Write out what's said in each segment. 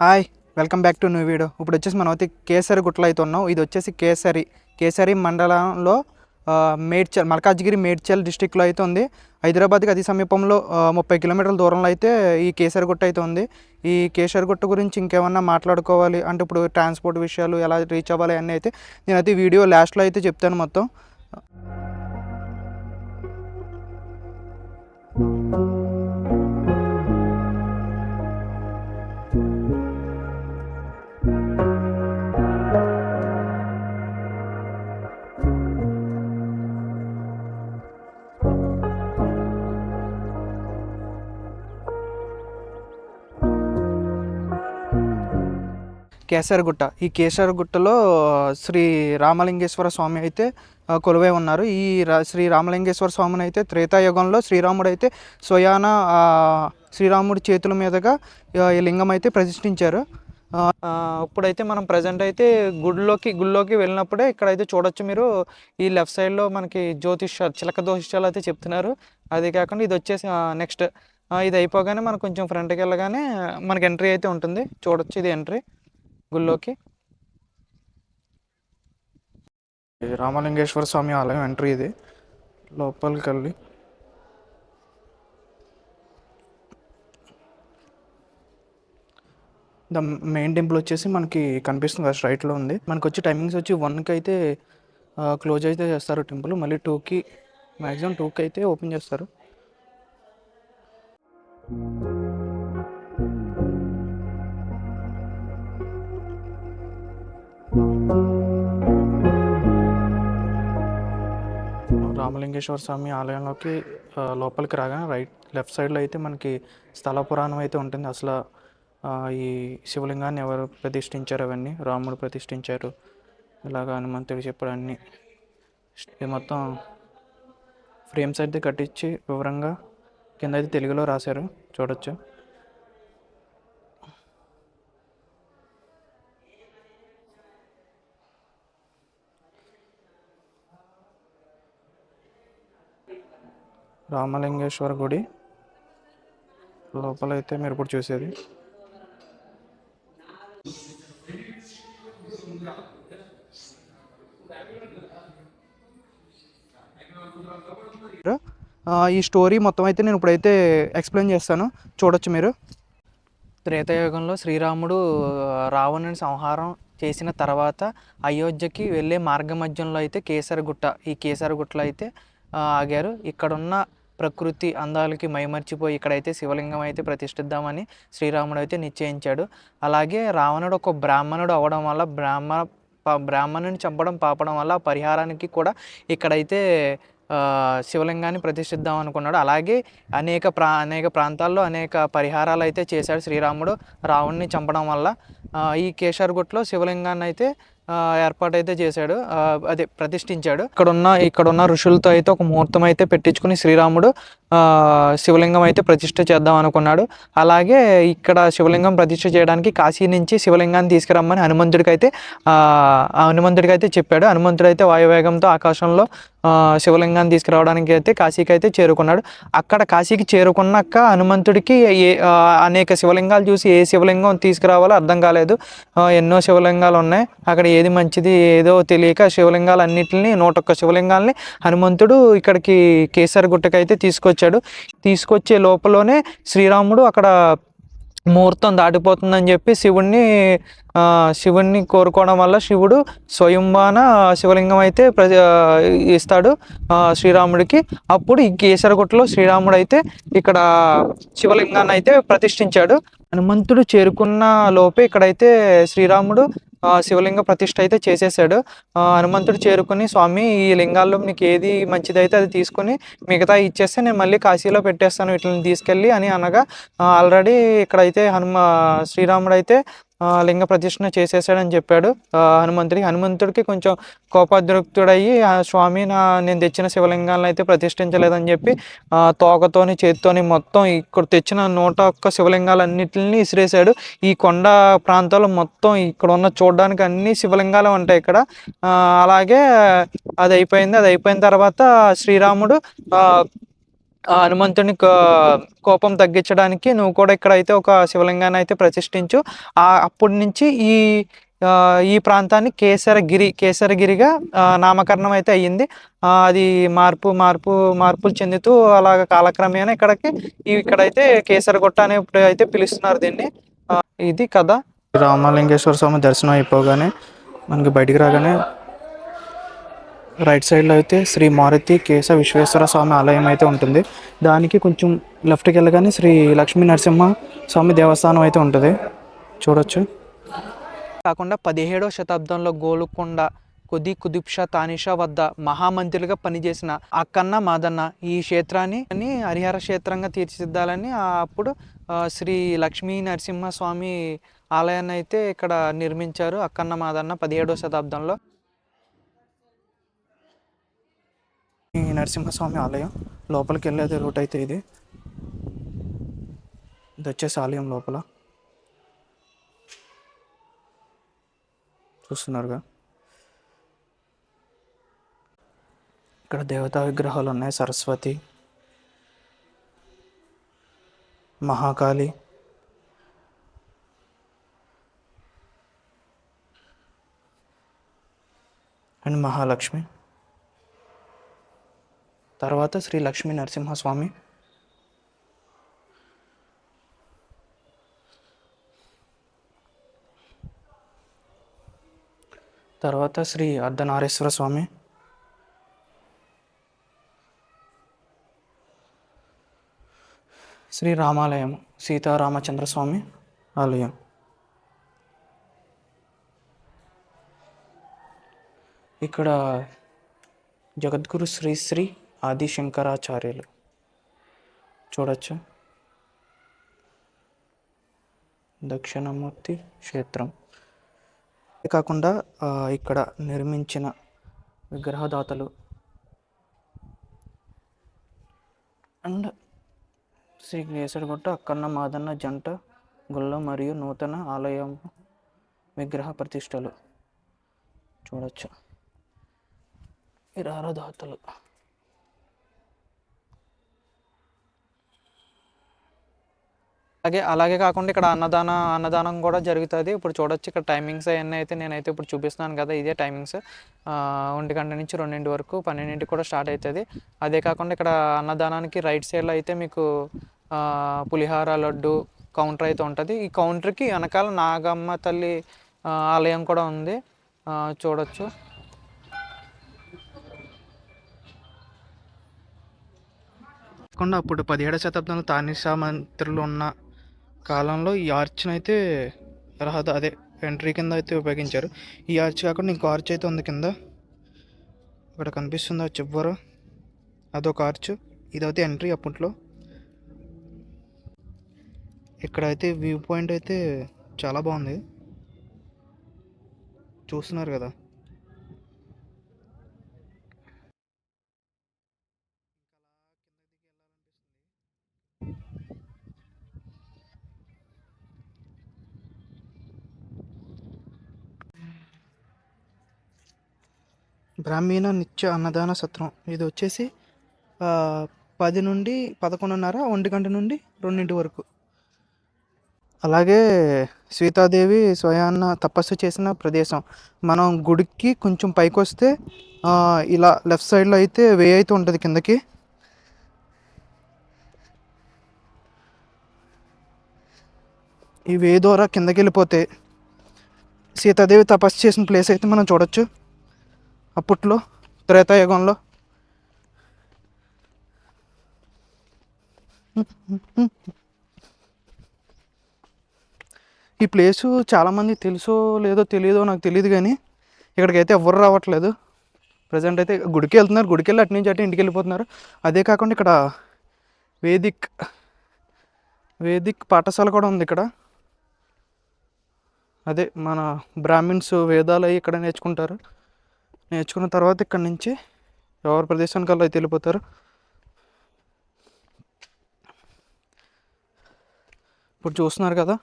Hi! Welcome back to new video. ఇప్పుడొచ్చేసి మనమైతే కేసరిగుట్టలో అయితే ఉన్నాం. ఇదొచ్చేసి కేసరి మండలంలో మల్కాజ్గిరి, మేడ్చల్ డిస్ట్రిక్ట్‌లో అయితే ఉంది. హైదరాబాద్‌కి అతి సమీపంలో 30 కిలోమీటర్ల దూరంలో అయితే ఈ కేసరిగుట్ట అయితే ఉంది. ఈ కేసరిగుట్ట గురించి ఇంకేమన్నా మాట్లాడుకోవాలి అంటే ఇప్పుడు ట్రాన్స్‌పోర్ట్ విషయాలు ఎలా రీచ్ అవ్వాలి అన్నీ అయితే నేనైతే వీడియో లాస్ట్‌లో అయితే చెప్తాను మొత్తం. ఈ కేసరగుట్టలో శ్రీ రామలింగేశ్వర స్వామి అయితే కొలువై ఉన్నారు. శ్రీ రామలింగేశ్వర స్వామిని అయితే త్రేతాయుగంలో శ్రీరాముడైతే స్వయాన శ్రీరాముడి చేతుల మీదుగా ఈ లింగం అయితే ప్రతిష్ఠించారు. ఇప్పుడైతే మనం ప్రజెంట్ అయితే గుడిలోకి వెళ్ళినప్పుడే ఇక్కడైతే చూడొచ్చు మీరు. ఈ లెఫ్ట్ సైడ్లో మనకి చిలక జ్యోతిష్యాలు అయితే చెప్తున్నారు. అది కాకుండా ఇది వచ్చేసి నెక్స్ట్ ఇది అయిపోగానే మనం కొంచెం ఫ్రంట్కి వెళ్ళగానే మనకి ఎంట్రీ అయితే ఉంటుంది. చూడొచ్చు, ఇది ఎంట్రీ గుళ్ళోకి. రామలింగేశ్వర స్వామి ఆలయం ఎంట్రీ ఇది. లోపలికి వెళ్ళి ద మెయిన్ టెంపుల్ వచ్చేసి మనకి కనిపిస్తుంది కదా, రైట్లో ఉంది. మనకు వచ్చి టైమింగ్స్ వచ్చి 1కి అయితే క్లోజ్ అయితే చేస్తారు టెంపుల్. మళ్ళీ 2కి మ్యాక్సిమం 2కి అయితే ఓపెన్ చేస్తారు. రామలింగేశ్వర స్వామి ఆలయంలోకి లోపలికి రాగానే లెఫ్ట్ సైడ్లో అయితే మనకి స్థల పురాణం అయితే ఉంటుంది. అసలు ఈ శివలింగాన్ని ఎవరు ప్రతిష్ఠించారు, అవన్నీ రాముడు ప్రతిష్ఠించారు, ఇలాగ హనుమంతుడు చెప్పాడు అన్నీ. ఇది మొత్తం ఫ్రేమ్స్ అయితే కట్టించి వివరంగా కింద అయితే తెలుగులో రాశారు, చూడొచ్చు. రామలింగేశ్వర గుడి లోపలైతే మీరు ఇప్పుడు చూసేది. ఈ స్టోరీ మొత్తం అయితే నేను ఇప్పుడైతే ఎక్స్ప్లెయిన్ చేస్తాను, చూడొచ్చు మీరు. త్రేతాయుగంలో శ్రీరాముడు రావణుని సంహారం చేసిన తర్వాత అయోధ్యకి వెళ్ళే మార్గ మధ్యంలో అయితే ఈ కేసరగుట్టలో అయితే ఆగారు. ఇక్కడున్న ప్రకృతి అందాలకి మైమర్చిపోయి ఇక్కడైతే శివలింగం అయితే ప్రతిష్ఠిద్దామని శ్రీరాముడు అయితే నిశ్చయించాడు. అలాగే రావణుడు ఒక బ్రాహ్మణుడు అవడం వల్ల బ్రాహ్మణుని చంపడం పాపడం వల్ల పరిహారానికి కూడా ఇక్కడైతే శివలింగాన్ని ప్రతిష్ఠిద్దాం అనుకున్నాడు. అలాగే అనేక ప్రాంతాల్లో అనేక పరిహారాలు అయితే చేశాడు శ్రీరాముడు రావణ్ణి చంపడం వల్ల. ఈ కేసరగుట్టలో శివలింగాన్ని అయితే ఏర్పాటైతే చేశాడు, అదే ప్రతిష్ఠించాడు. ఇక్కడున్న ఋషులతో అయితే ఒక ముహూర్తం అయితే పెట్టించుకుని శ్రీరాముడు శివలింగం అయితే ప్రతిష్ఠ చేద్దాం అనుకున్నాడు. అలాగే ఇక్కడ శివలింగం ప్రతిష్ఠ చేయడానికి కాశీ నుంచి శివలింగాన్ని తీసుకురమ్మని హనుమంతుడికి అయితే చెప్పాడు. హనుమంతుడు అయితే వాయువేగంతో ఆకాశంలో శివలింగాన్ని తీసుకురావడానికి అయితే కాశీకి అయితే చేరుకున్నాడు. అక్కడ కాశీకి చేరుకున్నాక హనుమంతుడికి అనేక శివలింగాలు చూసి ఏ శివలింగం తీసుకురావాలో అర్థం కాలేదు. ఎన్నో శివలింగాలు ఉన్నాయి, అక్కడ ఏది మంచిది ఏదో తెలియక శివలింగాలన్నింటినీ 101 శివలింగాల్ని హనుమంతుడు ఇక్కడికి కేసరగుట్టకి అయితే తీసుకొచ్చే లోపలనే శ్రీరాముడు అక్కడ ముహూర్తం దాటిపోతుందని చెప్పి శివుణ్ణి కోరుకోవడం వల్ల శివుడు స్వయంబాన శివలింగం అయితే ఇస్తాడు శ్రీరాముడికి. అప్పుడు ఈ కేసరగుట్టలో శ్రీరాముడు అయితే ఇక్కడ శివలింగాన్ని అయితే ప్రతిష్ఠించాడు. హనుమంతుడు చేరుకున్న లోపే ఇక్కడైతే శ్రీరాముడు శివలింగ ప్రతిష్ఠ అయితే చేసేసాడు. హనుమంతుడు చేరుకుని, స్వామి ఈ లింగాల్లో నీకు ఏది మంచిదైతే అది తీసుకొని మిగతా ఇచ్చేస్తే నేను మళ్ళీ కాశీలో పెట్టేస్తాను వీటిని తీసుకెళ్ళి అని అనగా ఆల్రెడీ ఇక్కడైతే శ్రీరాముడు అయితే లింగ ప్రతిష్ఠ చేసేసాడని చెప్పాడు హనుమంతుడికి కొంచెం కోపోద్రిక్తుడయ్యి, స్వామి నేను తెచ్చిన శివలింగాలను అయితే ప్రతిష్ఠించలేదని చెప్పి తోకతోని చేతితోని మొత్తం ఇక్కడ తెచ్చిన 101 శివలింగాలన్నింటినీ ఇసిరేశాడు. ఈ కొండ ప్రాంతాల్లో మొత్తం ఇక్కడ ఉన్న చూడడానికి అన్ని శివలింగాలు ఉంటాయి ఇక్కడ. అలాగే అది అయిపోయిన తర్వాత శ్రీరాముడు ఆ హనుమంతుని కోపం తగ్గించడానికి నువ్వు కూడా ఇక్కడైతే ఒక శివలింగాన్ని అయితే ప్రతిష్ఠించు. అప్పటి నుంచి ఈ ప్రాంతాన్ని కేసరగిరిగా నామకరణం అయితే అయ్యింది. అది మార్పులు చెందుతూ అలాగ కాలక్రమేణా ఇక్కడైతే కేసరగుట్ట అని ఇప్పుడు అయితే పిలుస్తున్నారు దీన్ని. ఇది కథ. రామలింగేశ్వర స్వామి దర్శనం అయిపోగానే మనకి బయటికి రాగానే రైట్ సైడ్లో అయితే శ్రీ మారుతి కేశ విశ్వేశ్వర స్వామి ఆలయం అయితే ఉంటుంది. దానికి కొంచెం లెఫ్ట్కి వెళ్ళగానే శ్రీ లక్ష్మీ నరసింహ స్వామి దేవస్థానం అయితే ఉంటుంది, చూడొచ్చు. కాకుండా 17వ శతాబ్దంలో గోలుకొండ కుతుబ్ షా తానిషా వద్ద మహామంత్రులుగా పనిచేసిన అక్కన్న మాదన్న ఈ క్షేత్రాన్ని హరిహర క్షేత్రంగా తీర్చిదిద్దాలని అప్పుడు శ్రీ లక్ష్మీ నరసింహ స్వామి ఆలయాన్ని అయితే ఇక్కడ నిర్మించారు అక్కన్న మాదన్న 17వ శతాబ్దంలో. ఈ నరసింహస్వామి ఆలయం లోపలికి వెళ్ళేది రూట్ అయితే ఇది వచ్చేసి ఆలయం లోపల చూస్తున్నారుగా. ఇక్కడ దేవతా విగ్రహాలు ఉన్నాయి, సరస్వతి, మహాకాళి, అండ్ మహాలక్ష్మి. తర్వాత శ్రీ లక్ష్మీ నరసింహస్వామి, తర్వాత శ్రీ అర్ధనారీశ్వర స్వామి, శ్రీ రామాలయం సీతారామచంద్ర స్వామి ఆలయం. ఇక్కడ జగద్గురు శ్రీ ఆది శంకరాచార్యులు చూడొచ్చు. దక్షిణమూర్తి క్షేత్రం. కాకుండా ఇక్కడ నిర్మించిన విగ్రహదాతలు అండ్ శ్రీ కేసరగుట్ట అక్కన్న మాదన్న జంట గుళ్ళ మరియు నూతన ఆలయం విగ్రహ ప్రతిష్టలు చూడొచ్చు. విరారదాతలు. అలాగే కాకుండా ఇక్కడ అన్నదానం కూడా జరుగుతుంది. ఇప్పుడు చూడొచ్చు ఇక్కడ టైమింగ్స్ అవన్నీ అయితే నేనైతే ఇప్పుడు చూపిస్తున్నాను కదా, ఇదే టైమింగ్స్. 1 గంట నుంచి 2 వరకు, 12 కూడా స్టార్ట్ అవుతుంది. అదే కాకుండా ఇక్కడ అన్నదానానికి రైట్ సైడ్లో అయితే మీకు పులిహార లడ్డు కౌంటర్ అయితే ఉంటుంది. ఈ కౌంటర్కి వెనకాల నాగమ్మ తల్లి ఆలయం కూడా ఉంది, చూడొచ్చు. కాకుండా అప్పుడు 17వ శతాబ్దంలో తానిషా మంత్రులు ఉన్న కాలంలో ఈ ఆర్చ్ని అయితే అదే ఎంట్రీ కింద అయితే ఉపయోగించారు. ఈ ఆర్చ్ కాకుండా ఇంకో ఆర్చ్ అయితే ఉంది కింద, ఇక్కడ కనిపిస్తుందా చివర, అదొక ఆర్చ్. ఇదైతే ఎంట్రీ అప్పట్లో. ఇక్కడైతే వ్యూ పాయింట్ అయితే చాలా బాగుంది, చూస్తున్నారు కదా. బ్రాహ్మణ నిత్య అన్నదాన సత్రం. ఇది వచ్చేసి 10 నుండి 11:30, 1 గంట నుండి 2 వరకు. అలాగే సీతాదేవి స్వయాన్న తపస్సు చేసిన ప్రదేశం. మనం గుడికి కొంచెం పైకి వస్తే ఇలా లెఫ్ట్ సైడ్లో అయితే వే అయితే ఉంటుంది కిందకి. ఈ వే ద్వారా కిందకి వెళ్ళిపోతే సీతాదేవి తపస్సు చేసిన ప్లేస్ అయితే మనం చూడొచ్చు. అప్పట్లో త్రేతాయుగంలో ఈ ప్లేసు చాలామంది తెలుసో లేదో తెలియదో నాకు తెలియదు, కానీ ఇక్కడికైతే ఎవరు రావట్లేదు. ప్రజెంట్ అయితే గుడికి వెళ్తున్నారు, గుడికి వెళ్ళి అటు నుంచి అటు ఇంటికి వెళ్ళిపోతున్నారు. అదే కాకుండా ఇక్కడ వేదిక్ పాఠశాల కూడా ఉంది ఇక్కడ. అదే మన బ్రాహ్మిన్స్ వేదాలు అవి ఇక్కడ నేర్చుకుంటారు. నేర్చుకున్న తర్వాత ఇక్కడ నుంచి ఎవరి ప్రదేశానికి అలా అయితే వెళ్ళిపోతారు. ఇప్పుడు చూస్తున్నారు కదా,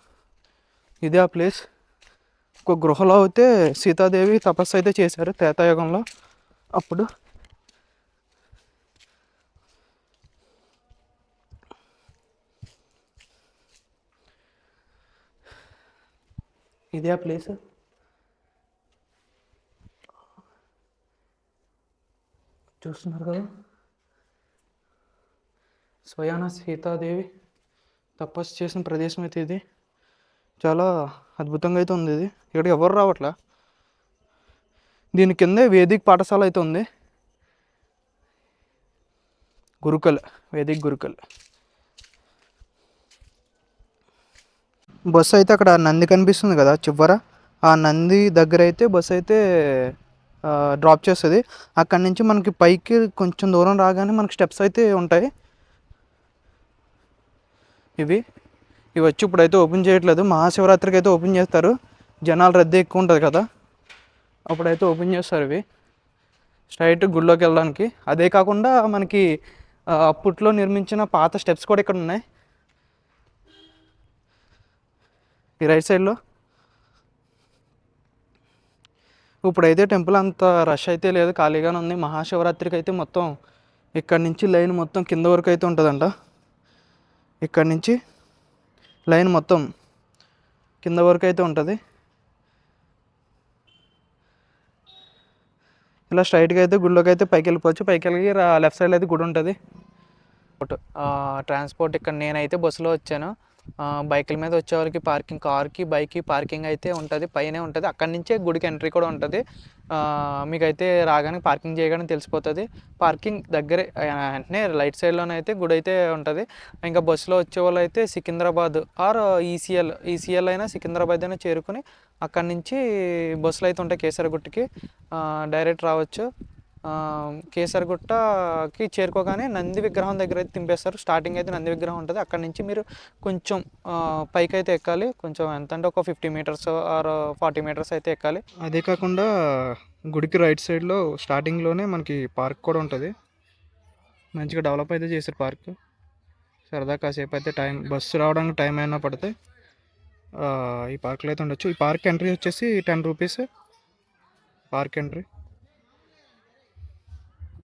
ఇదే ఆ ప్లేస్. ఒక గృహలో అయితే సీతాదేవి తపస్సు అయితే చేశారు త్రేతాయుగంలో. అప్పుడు ఇదే ఆ ప్లేస్. చూస్తున్నారు కదా, స్వయాన సీతాదేవి తపస్సు చేసిన ప్రదేశం అయితే ఇది. చాలా అద్భుతంగా అయితే ఉంది ఇది. ఇక్కడికి ఎవరు రావట్లా. దీని కిందే వేదిక్ పాఠశాల అయితే ఉంది, గురుకుల్, వేదిక్ గురుకుల్. బస్సు అయితే అక్కడ నంది కనిపిస్తుంది కదా చివర, ఆ నంది దగ్గర అయితే బస్సు అయితే డ్రాప్ చేస్తుంది. అక్కడి నుంచి మనకి పైకి కొంచెం దూరం రాగానే మనకి స్టెప్స్ అయితే ఉంటాయి. ఇవి ఇవి వచ్చి ఇప్పుడైతే ఓపెన్ చేయట్లేదు, మహాశివరాత్రికి అయితే ఓపెన్ చేస్తారు. జనాలు రద్దీ ఎక్కువ ఉంటుంది కదా, అప్పుడైతే ఓపెన్ చేస్తారు ఇవి స్ట్రైట్ గుడిలోకి వెళ్ళడానికి. అదే కాకుండా మనకి అప్పట్లో నిర్మించిన పాత స్టెప్స్ కూడా ఇక్కడ ఉన్నాయి ఈ రైట్ సైడ్లో. ఇప్పుడైతే టెంపుల్ అంత రష్ అయితే లేదు, ఖాళీగానే ఉంది. మహాశివరాత్రికి అయితే మొత్తం ఇక్కడి నుంచి లైన్ మొత్తం కింద వరకు అయితే ఉంటుందంట. ఇక్కడి నుంచి లైన్ మొత్తం కింద వరకు అయితే ఉంటుంది. ఇలా స్ట్రైట్గా అయితే గుడిలోకి అయితే పైకి వెళ్ళిపోవచ్చు. పైకి వెళ్ళి లెఫ్ట్ సైడ్లో అయితే గుడి ఉంటుంది. ట్రాన్స్పోర్ట్ ఇక్కడ నేనైతే బస్సులో వచ్చాను. బైకుల మీద వచ్చే వాళ్ళకి పార్కింగ్, కార్కి బైక్కి పార్కింగ్ అయితే ఉంటుంది, పైనే ఉంటుంది. అక్కడి నుంచే గుడికి ఎంట్రీ కూడా ఉంటుంది. మీకైతే రాగానే పార్కింగ్ చేయగానే తెలిసిపోతుంది. పార్కింగ్ దగ్గరే వెంటనే రైట్ సైడ్లోనే అయితే గుడి అయితే ఉంటుంది. ఇంకా బస్సులో వచ్చే వాళ్ళు అయితే సికింద్రాబాద్ ఆర్ ఈసీఎల్ అయినా సికింద్రాబాద్ అయినా చేరుకుని అక్కడి నుంచి బస్సులు అయితే ఉంటాయి కేసరగుట్టకి, డైరెక్ట్ రావచ్చు. కేసరగుట్టకి చేరుకోగానే నంది విగ్రహం దగ్గర అయితే దింపేస్తారు. స్టార్టింగ్ అయితే నంది విగ్రహం ఉంటుంది. అక్కడి నుంచి మీరు కొంచెం పైకి అయితే ఎక్కాలి. కొంచెం ఎంత అంటే ఒక 50 మీటర్స్ ఆర్ 40 మీటర్స్ అయితే ఎక్కాలి. అదే కాకుండా గుడికి రైట్ సైడ్లో స్టార్టింగ్లోనే మనకి పార్క్ కూడా ఉంటుంది. మంచిగా డెవలప్ అయితే చేశారు పార్క్. సరదా కాసేపు అయితే బస్సు రావడానికి టైం అయినా పడితే ఈ పార్క్లో అయితే ఉండొచ్చు. ఈ పార్క్ ఎంట్రీ వచ్చేసి 10 రూపీస్ పార్క్ ఎంట్రీ.